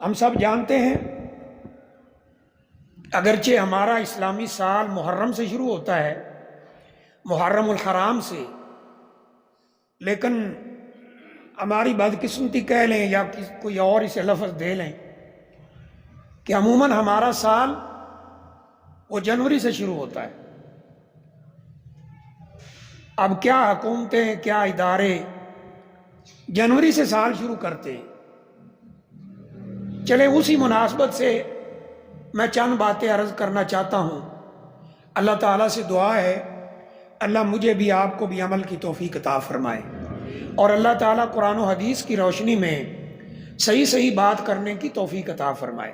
ہم سب جانتے ہیں اگرچہ ہمارا اسلامی سال محرم سے شروع ہوتا ہے، محرم الحرام سے، لیکن ہماری بدقسمتی کہہ لیں یا کوئی اور اسے لفظ دے لیں کہ عموماً ہمارا سال وہ جنوری سے شروع ہوتا ہے۔ اب کیا حکومتیں، کیا ادارے جنوری سے سال شروع کرتے ہیں۔ چلیں اسی مناسبت سے میں چند باتیں عرض کرنا چاہتا ہوں۔ اللہ تعالیٰ سے دعا ہے اللہ مجھے بھی آپ کو بھی عمل کی توفیق عطا فرمائے، اور اللہ تعالیٰ قرآن و حدیث کی روشنی میں صحیح صحیح بات کرنے کی توفیق عطا فرمائے۔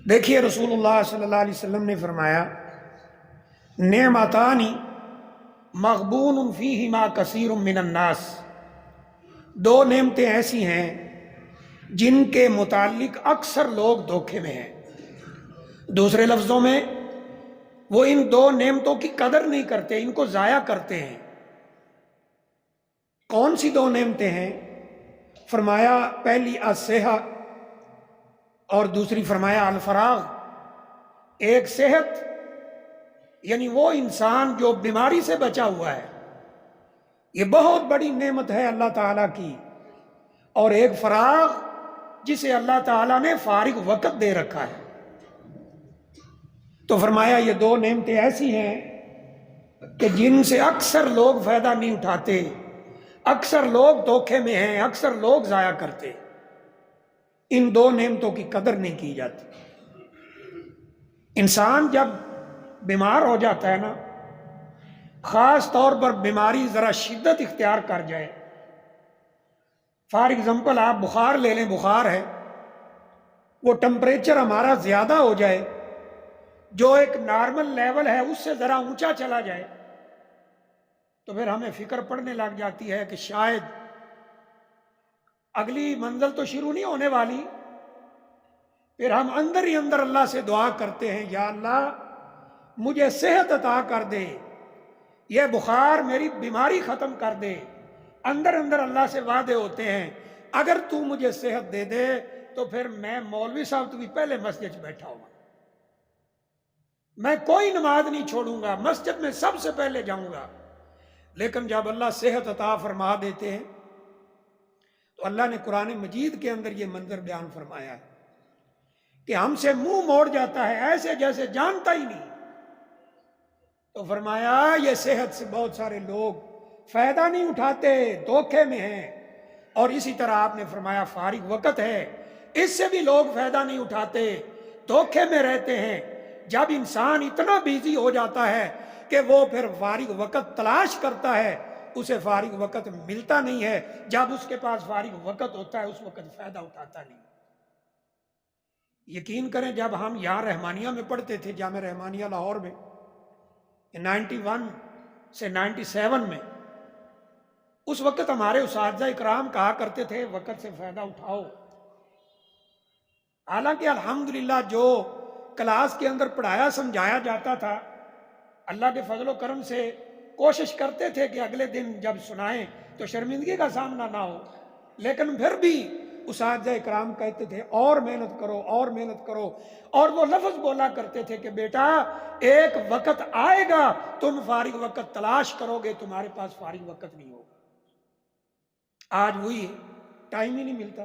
دیکھیے رسول اللہ صلی اللہ علیہ وسلم نے فرمایا نعمتانی مغبون فیہما کثیر من الناس، دو نعمتیں ایسی ہیں جن کے متعلق اکثر لوگ دھوکے میں ہیں۔ دوسرے لفظوں میں وہ ان دو نعمتوں کی قدر نہیں کرتے، ان کو ضائع کرتے ہیں۔ کون سی دو نعمتیں ہیں؟ فرمایا پہلی الصحت اور دوسری فرمایا الفراغ۔ ایک صحت یعنی وہ انسان جو بیماری سے بچا ہوا ہے، یہ بہت بڑی نعمت ہے اللہ تعالیٰ کی، اور ایک فراغ جسے اللہ تعالیٰ نے فارغ وقت دے رکھا ہے۔ تو فرمایا یہ دو نعمتیں ایسی ہیں کہ جن سے اکثر لوگ فائدہ نہیں اٹھاتے، اکثر لوگ دھوکے میں ہیں، اکثر لوگ ضائع کرتے۔ ان دو نعمتوں کی قدر نہیں کی جاتی۔ انسان جب بیمار ہو جاتا ہے نا، خاص طور پر بیماری ذرا شدت اختیار کر جائے، فار ایگزامپل آپ بخار لے لیں، بخار ہے، وہ ٹمپریچر ہمارا زیادہ ہو جائے، جو ایک نارمل لیول ہے اس سے ذرا اونچا چلا جائے، تو پھر ہمیں فکر پڑنے لگ جاتی ہے کہ شاید اگلی منزل تو شروع نہیں ہونے والی۔ پھر ہم اندر ہی اندر اللہ سے دعا کرتے ہیں یا اللہ مجھے صحت عطا کر دے، یہ بخار میری بیماری ختم کر دے۔ اندر اندر اللہ سے وعدے ہوتے ہیں اگر تو مجھے صحت دے دے تو پھر میں مولوی صاحب تو بھی پہلے مسجد بیٹھا ہوں، میں کوئی نماز نہیں چھوڑوں گا، مسجد میں سب سے پہلے جاؤں گا۔ لیکن جب اللہ صحت عطا فرما دیتے ہیں تو اللہ نے قرآن مجید کے اندر یہ منظر بیان فرمایا ہے کہ ہم سے منہ موڑ جاتا ہے ایسے جیسے جانتا ہی نہیں۔ تو فرمایا یہ صحت سے بہت سارے لوگ فائدہ نہیں اٹھاتے، دھوکے میں ہیں، اور اسی طرح آپ نے فرمایا فارغ وقت ہے، اس سے بھی لوگ فائدہ نہیں اٹھاتے، دھوکے میں رہتے ہیں۔ جب انسان اتنا بیزی ہو جاتا ہے کہ وہ پھر فارغ وقت تلاش کرتا ہے، اسے فارغ وقت ملتا نہیں ہے۔ جب اس کے پاس فارغ وقت ہوتا ہے اس وقت فائدہ اٹھاتا نہیں۔ یقین کریں جب ہم یہاں رحمانیہ میں پڑھتے تھے، جامعہ رحمانیہ لاہور میں 91 سے 97 میں، اس وقت ہمارے اساتذہ اکرام کہا کرتے تھے وقت سے فائدہ اٹھاؤ۔ حالانکہ الحمدللہ جو کلاس کے اندر پڑھایا سمجھایا جاتا تھا، اللہ کے فضل و کرم سے کوشش کرتے تھے کہ اگلے دن جب سنائیں تو شرمندگی کا سامنا نہ ہو، لیکن پھر بھی اساتذہ اکرام کہتے تھے اور محنت کرو اور محنت کرو، اور وہ لفظ بولا کرتے تھے کہ بیٹا ایک وقت آئے گا تم فارغ وقت تلاش کرو گے، تمہارے پاس فارغ وقت نہیں ہوگا۔ آج وہی ہے، ٹائم ہی نہیں ملتا،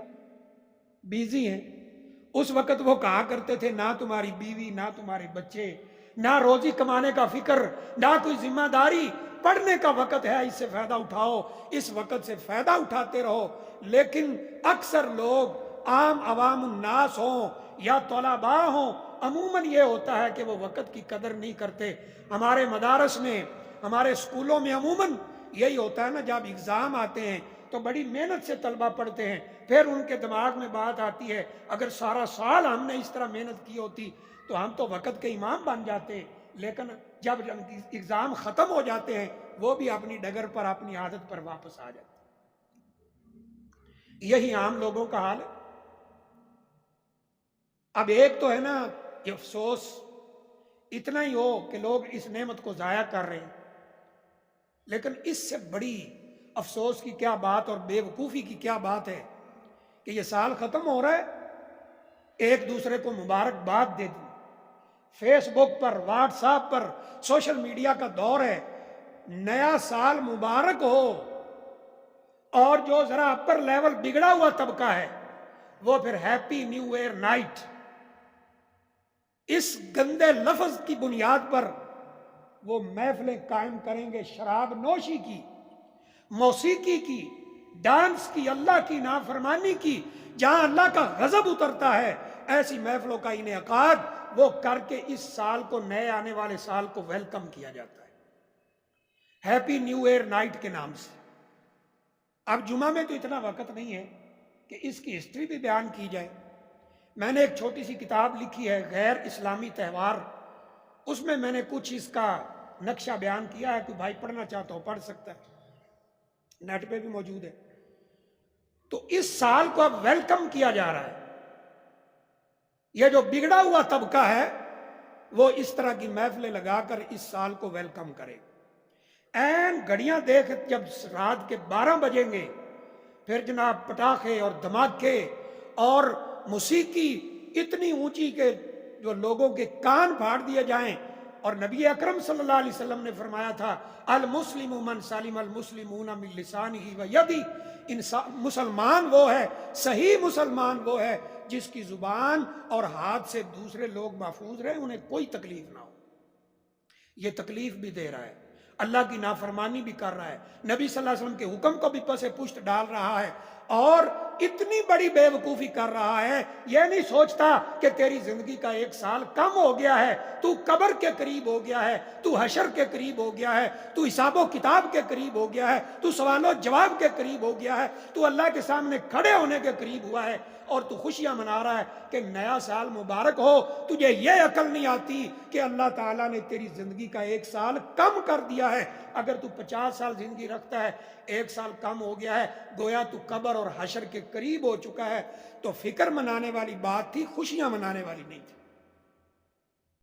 بیزی ہیں۔ اس وقت وہ کہا کرتے تھے نہ تمہاری بیوی، نہ تمہارے بچے، نہ روزی کمانے کا فکر، نہ کوئی ذمہ داری، پڑھنے کا وقت ہے، اس سے فائدہ اٹھاؤ، اس وقت سے فائدہ اٹھاتے رہو۔ لیکن اکثر لوگ عام عوام الناس ہوں یا طلباء ہوں، عموماً یہ ہوتا ہے کہ وہ وقت کی قدر نہیں کرتے۔ ہمارے مدارس میں، ہمارے اسکولوں میں عموماً یہی ہوتا ہے نا، جب اگزام آتے ہیں تو بڑی محنت سے طلبہ پڑھتے ہیں، پھر ان کے دماغ میں بات آتی ہے اگر سارا سال ہم نے اس طرح محنت کی ہوتی تو ہم تو وقت کے امام بن جاتے۔ لیکن جب اگزام ختم ہو جاتے ہیں وہ بھی اپنی ڈگر پر، اپنی عادت پر واپس آ جاتے۔ یہی عام لوگوں کا حال ہے۔ اب ایک تو ہے نا کہ افسوس اتنا ہی ہو کہ لوگ اس نعمت کو ضائع کر رہے ہیں، لیکن اس سے بڑی افسوس کی کیا بات اور بے وقوفی کی کیا بات ہے کہ یہ سال ختم ہو رہا ہے، ایک دوسرے کو مبارکباد دے دیں، فیس بک پر، واٹس ایپ پر، سوشل میڈیا کا دور ہے، نیا سال مبارک ہو۔ اور جو ذرا اپر لیول بگڑا ہوا طبقہ ہے وہ پھر ہیپی نیو ایئر نائٹ، اس گندے لفظ کی بنیاد پر وہ محفلیں قائم کریں گے، شراب نوشی کی، موسیقی کی، ڈانس کی، اللہ کی نافرمانی کی، جہاں اللہ کا غضب اترتا ہے ایسی محفلوں کا انعقاد وہ کر کے اس سال کو، نئے آنے والے سال کو ویلکم کیا جاتا ہے ہیپی نیو ایئر نائٹ کے نام سے۔ اب جمعہ میں تو اتنا وقت نہیں ہے کہ اس کی ہسٹری بھی بیان کی جائے۔ میں نے ایک چھوٹی سی کتاب لکھی ہے غیر اسلامی تہوار، اس میں نے کچھ اس کا نقشہ بیان کیا ہے، کوئی بھائی پڑھنا چاہتا ہو پڑھ سکتا ہے، نیٹ پہ بھی موجود ہے۔ تو اس سال کو اب ویلکم کیا جا رہا ہے۔ یہ جو بگڑا ہوا طبقہ ہے وہ اس طرح کی محفلیں لگا کر اس سال کو ویلکم کرے۔ این گھڑیاں دیکھ جب رات کے 12 بجیں گے پھر جناب پٹاخے اور دھماکے اور موسیقی اتنی اونچی کہ جو لوگوں کے کان پھاڑ دیے جائیں۔ اور نبی اکرم صلی اللہ علیہ وسلم نے فرمایا تھا المسلم من سلم المسلمون من لسانہ و یدہ، مسلمان وہ ہے، صحیح مسلمان وہ ہے جس کی زبان اور ہاتھ سے دوسرے لوگ محفوظ رہے، انہیں کوئی تکلیف نہ ہو۔ یہ تکلیف بھی دے رہا ہے، اللہ کی نافرمانی بھی کر رہا ہے، نبی صلی اللہ علیہ وسلم کے حکم کو بھی پس پشت ڈال رہا ہے، اور اتنی بڑی بے وقوفی کر رہا ہے، یہ نہیں سوچتا کہ تیری زندگی کا ایک سال کم ہو گیا ہے، تو قبر کے قریب ہو گیا ہے، تو حشر کے قریب ہو گیا ہے، تو حساب و کتاب کے قریب ہو گیا ہے، تو سوال و جواب کے قریب ہو گیا ہے، تو اللہ کے سامنے کھڑے ہونے کے قریب ہوا ہے، اور تو خوشیاں منا رہا ہے کہ نیا سال مبارک ہو۔ تجھے یہ عقل نہیں آتی کہ اللہ تعالیٰ نے تیری زندگی کا ایک سال کم کر دیا ہے۔ اگر تو 50 سال زندگی رکھتا ہے، ایک سال کم ہو گیا ہے، گویا تو قبر اور حشر کے قریب ہو چکا ہے۔ تو فکر منانے والی بات تھی، خوشیاں منانے والی نہیں تھی۔